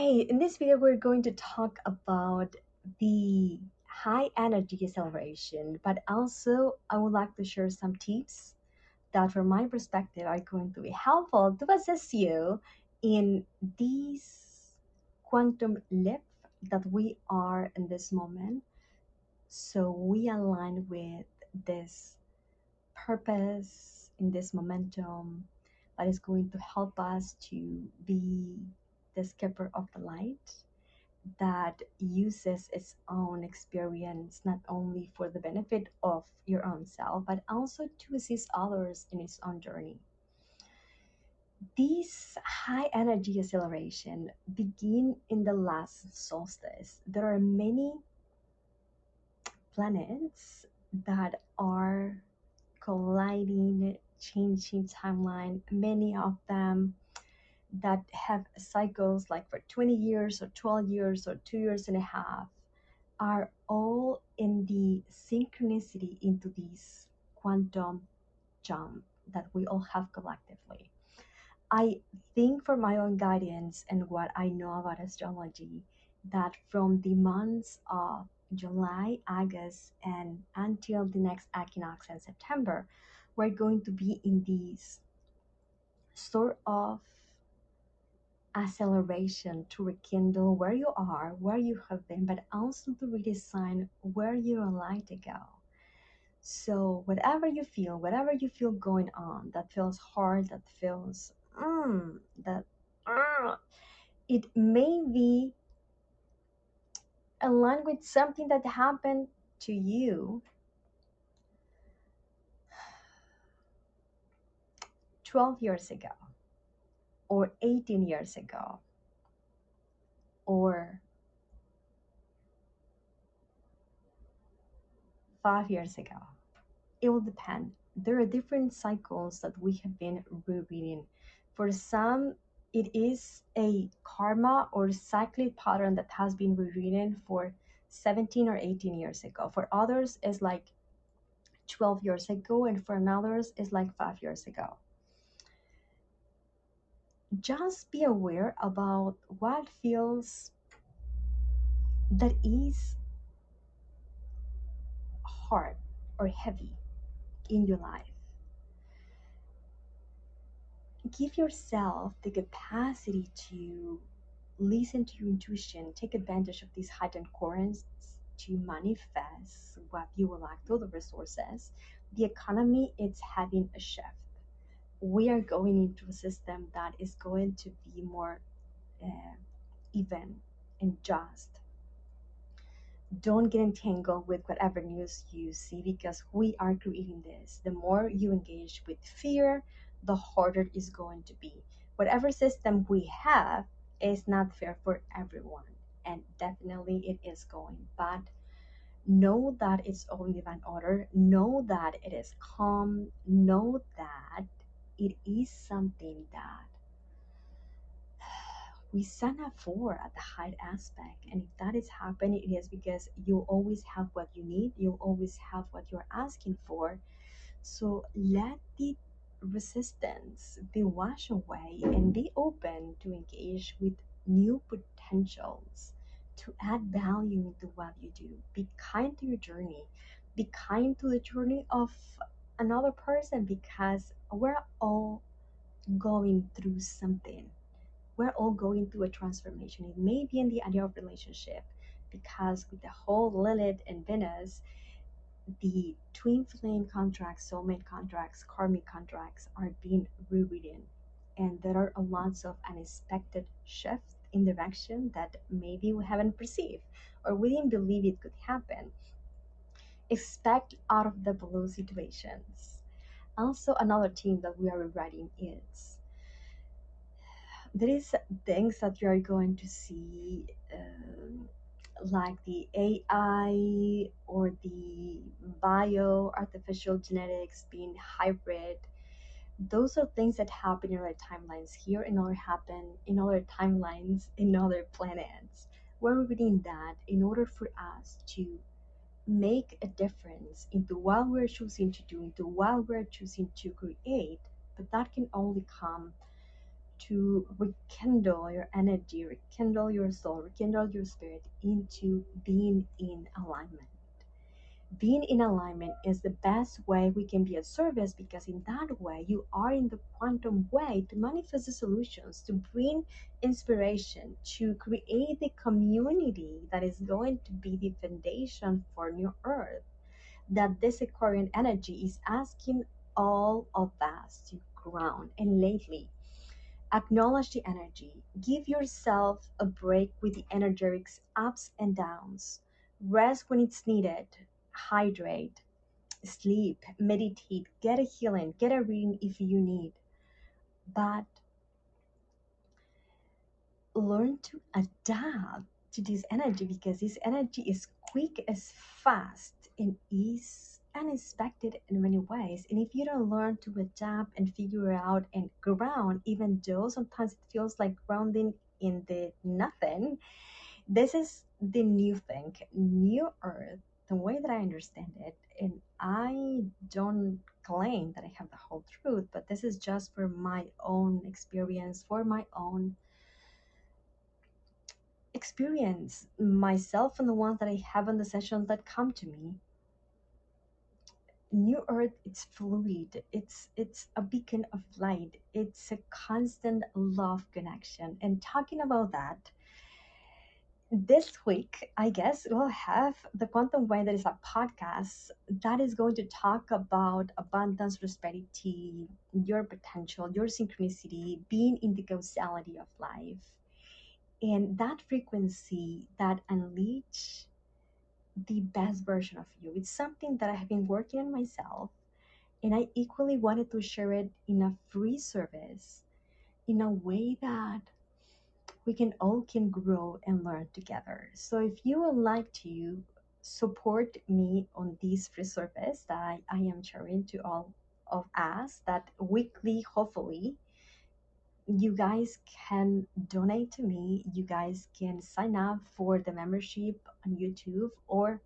Okay, in this video, we're going to talk about the high energy acceleration, but also I would like to share some tips that, from my perspective, are going to be helpful to assist you in this quantum leap that we are in this moment. So we align with this purpose in this momentum that is going to help us to be the skipper of the light that uses its own experience not only for the benefit of your own self but also to assist others in its own journey. This high energy acceleration begin in the last solstice. There are many planets that are colliding, changing timeline, many of them that have cycles like for 20 years or 12 years or 2 years and a half are all in the synchronicity into this quantum jump that we all have collectively. I think, for my own guidance and what I know about astrology, that from the months of July, August, and until the next equinox in September, we're going to be in this sort of acceleration to rekindle where you are, where you have been, but also to redesign where you would like to go. So whatever you feel going on, that feels hard, that feels that it may be aligned with something that happened to you 12 years ago, or 18 years ago, or 5 years ago. It will depend. There are different cycles that we have been rereading. For some, it is a karma or cyclic pattern that has been rewritten for 17 or 18 years ago. For others, it's like 12 years ago, and for others, it's like 5 years ago. Just be aware about what feels that is hard or heavy in your life. Give yourself the capacity to listen to your intuition, take advantage of these heightened currents to manifest what you would like through the resources. The economy is having a shift. We are going into a system that is going to be more even and just. Don't get entangled with whatever news you see, because we are creating this. The more you engage with fear, the harder it is going to be. Whatever system we have is not fair for everyone, and definitely it is going. But know that it's all in divine order. Know that it is calm. Know that it is something that we sign up for at the height aspect. And if that is happening, it is because you always have what you need, you always have what you're asking for. So let the resistance be washed away and be open to engage with new potentials, to add value into what you do. Be kind to your journey, be kind to the journey of another person, because we're all going through something. We're all going through a transformation. It may be in the area of relationship, because with the whole Lilith and Venus, the twin flame contracts, soulmate contracts, karmic contracts are being rewritten. And there are a lots of unexpected shifts in direction that maybe we haven't perceived or we didn't believe it could happen. Expect out of the blue situations. Also, another theme that we are rewriting is there is things that you are going to see, like the AI or the bio artificial genetics being hybrid. Those are things that happen in other timelines here and other happen in other timelines in other planets. We're reading that in order for us to make a difference into what we're choosing to do, into what we're choosing to create. But that can only come to rekindle your energy, rekindle your soul, rekindle your spirit into being in alignment. Being in alignment is the best way we can be of service, because in that way you are in the quantum way to manifest the solutions, to bring inspiration, to create the community that is going to be the foundation for new earth, that this Aquarian energy is asking all of us to ground. And lately, acknowledge the energy. Give yourself a break with the energetic ups and downs. Rest when it's needed. Hydrate, sleep, meditate, get a healing, get a reading if you need. But learn to adapt to this energy, because this energy is quick, as fast, and is unexpected in many ways. And if you don't learn to adapt and figure out and ground, even though sometimes it feels like grounding in the nothing, this is the new thing, new earth, the way that I understand it. And I don't claim that I have the whole truth, but this is just for my own experience, for my own experience, myself and the ones that I have in the sessions that come to me. New earth, it's fluid, it's a beacon of light, it's a constant love connection. And talking about that, this week, I guess we'll have the Quantum Way, that is a podcast that is going to talk about abundance, prosperity, your potential, your synchronicity, being in the causality of life, and that frequency that unleash the best version of you. It's something that I have been working on myself, and I equally wanted to share it in a free service, in a way that we can all can grow and learn together. So if you would like to support me on this free service that I am sharing to all of us, that weekly, hopefully, you guys can donate to me. You guys can sign up for the membership on YouTube, or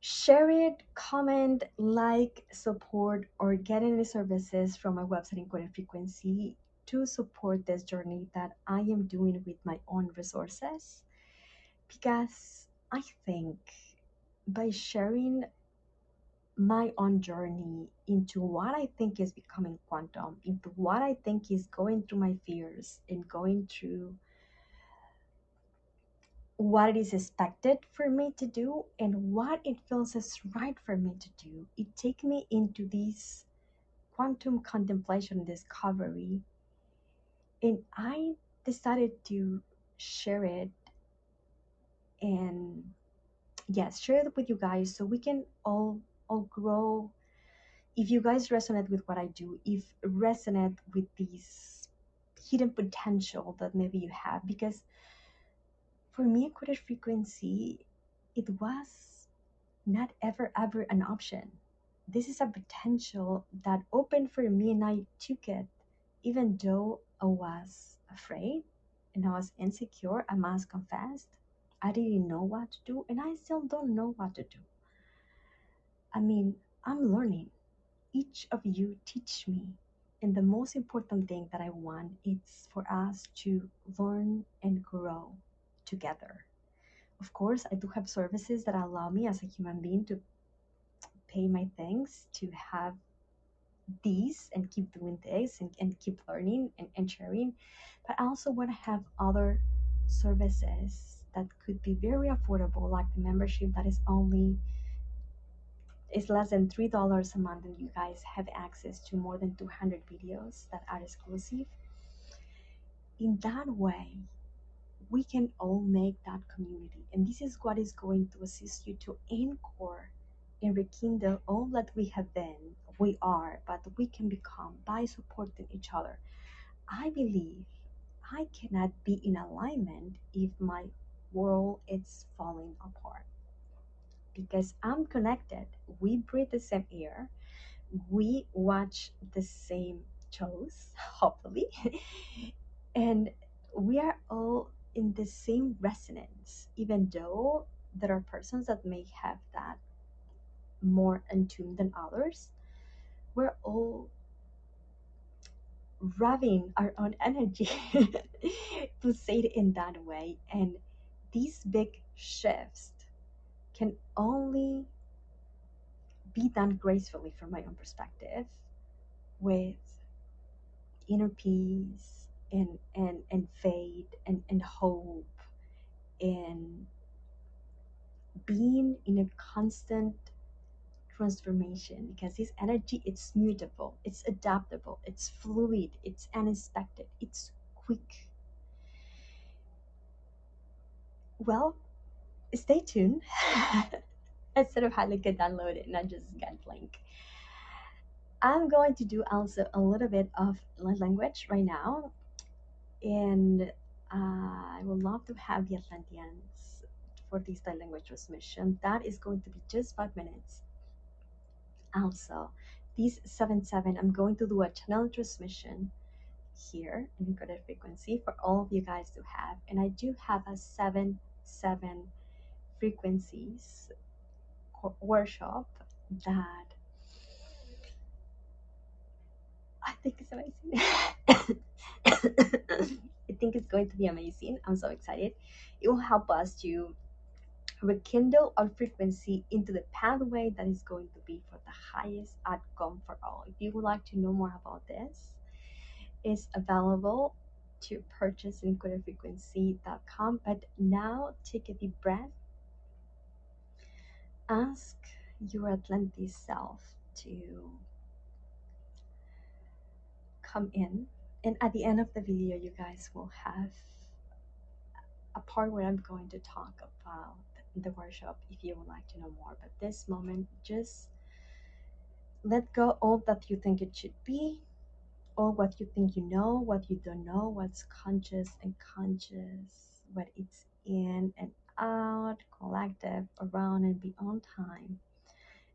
share it, comment, like, support, or get any services from my website Encoded Frequency to support this journey that I am doing with my own resources. Because I think by sharing my own journey into what I think is becoming quantum, into what I think is going through my fears and going through what it is expected for me to do and what it feels is right for me to do, it take me into this quantum contemplation and discovery. And I decided to share it, and yes, share it with you guys so we can all grow. If you guys resonate with what I do, if resonate with this hidden potential that maybe you have, because for me, Encoded Frequency, it was not ever an option. This is a potential that opened for me, and I took it, even though I was afraid and I was insecure. I must confess, I didn't know what to do, and I still don't know what to do. I mean, I'm learning. Each of you teach me. And the most important thing that I want is for us to learn and grow together. Of course, I do have services that allow me as a human being to pay my things, to have these and keep doing this, and keep learning and sharing. But I also want to have other services that could be very affordable, like the membership that is less than $3 a month, and you guys have access to more than 200 videos that are exclusive. In that way, we can all make that community. And this is what is going to assist you to anchor and rekindle all that we have been, we are, but we can become by supporting each other. I believe I cannot be in alignment if my world is falling apart, because I'm connected. We breathe the same air, we watch the same shows, hopefully, and we are all in the same resonance, even though there are persons that may have that more in tune than others. We're all rubbing our own energy to say it in that way. And these big shifts can only be done gracefully from my own perspective with inner peace and faith and hope and being in a constant transformation, because this energy, it's mutable, it's adaptable, it's fluid, it's unexpected, it's quick. Well, stay tuned. Instead of having to download it and I just get blank, I'm going to do also a little bit of light language right now, and I would love to have the Atlanteans for this light language transmission. That is going to be just 5 minutes. Also, these 7-7, I'm going to do a channel transmission here in encoded frequency for all of you guys to have, and I do have a 7-7 frequencies workshop that I think is amazing. I think it's going to be amazing. I'm so excited. It will help us to rekindle our frequency into the pathway that is going to be for the highest outcome for all. If you would like to know more about this, it's available to purchase in encodedfrequency.com. But now take a deep breath. Ask your Atlantis self to come in. And at the end of the video, you guys will have a part where I'm going to talk about the workshop if you would like to know more. But this moment, just let go all that you think it should be, all what you think you know, what you don't know, what's conscious and conscious, what it's in and out, collective, around and beyond time.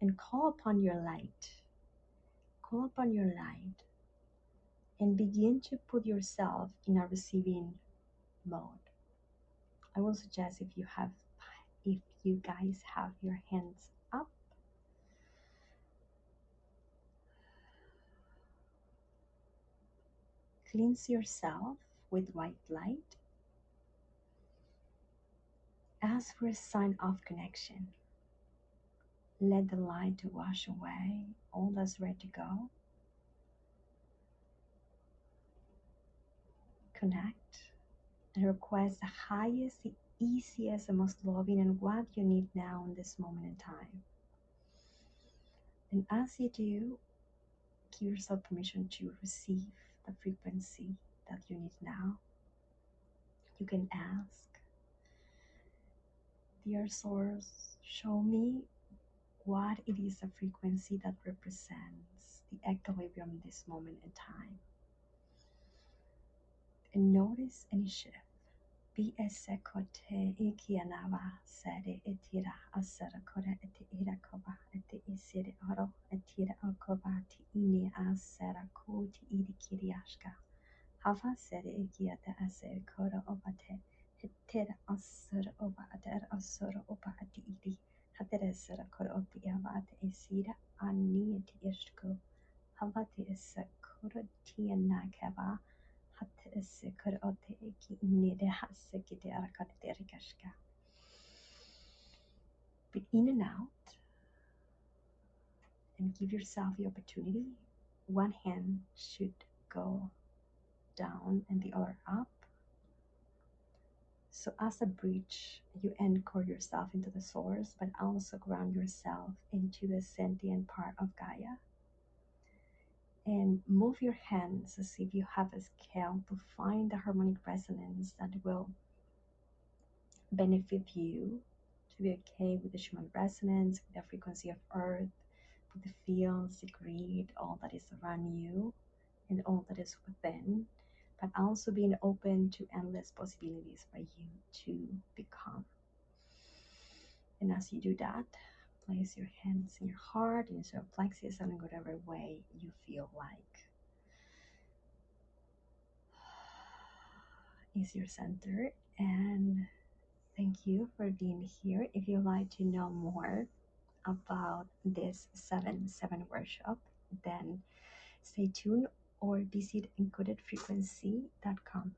And call upon your light. Call upon your light and begin to put yourself in a receiving mode. I will suggest if you guys have your hands up, cleanse yourself with white light. Ask for a sign of connection. Let the light to wash away all that's ready to go. Connect and request the highest, the easiest, the most loving and what you need now in this moment in time. And as you do, give yourself permission to receive the frequency that you need now. You can ask, dear source, show me what it is a frequency that represents the equilibrium in this moment in time. And notice any shift. Be esekote ikianava sere etira asara kora eti irakoba eti isiri oro etira okoba ti ini asara kuti iri kiriashka. Hava sere ikiata asere kora obate hetera asara oba atera asara oba ati iri hatera asara kora oti avate isira ani eti ishko. Havati isakura tia nakaba. Breathe in and out and give yourself the opportunity. One hand should go down and the other up. So as a bridge, you anchor yourself into the source, but also ground yourself into the sentient part of Gaia. And move your hands as if you have a scale to find the harmonic resonance that will benefit you to be okay with the Schumann resonance, with the frequency of Earth, with the fields, the grid, all that is around you, and all that is within, but also being open to endless possibilities for you to become. And as you do that, place your hands in your heart, in your plexus, and in whatever way you feel like is your center. And thank you for being here. If you'd like to know more about this 7-7 workshop, then stay tuned or visit encodedfrequency.com.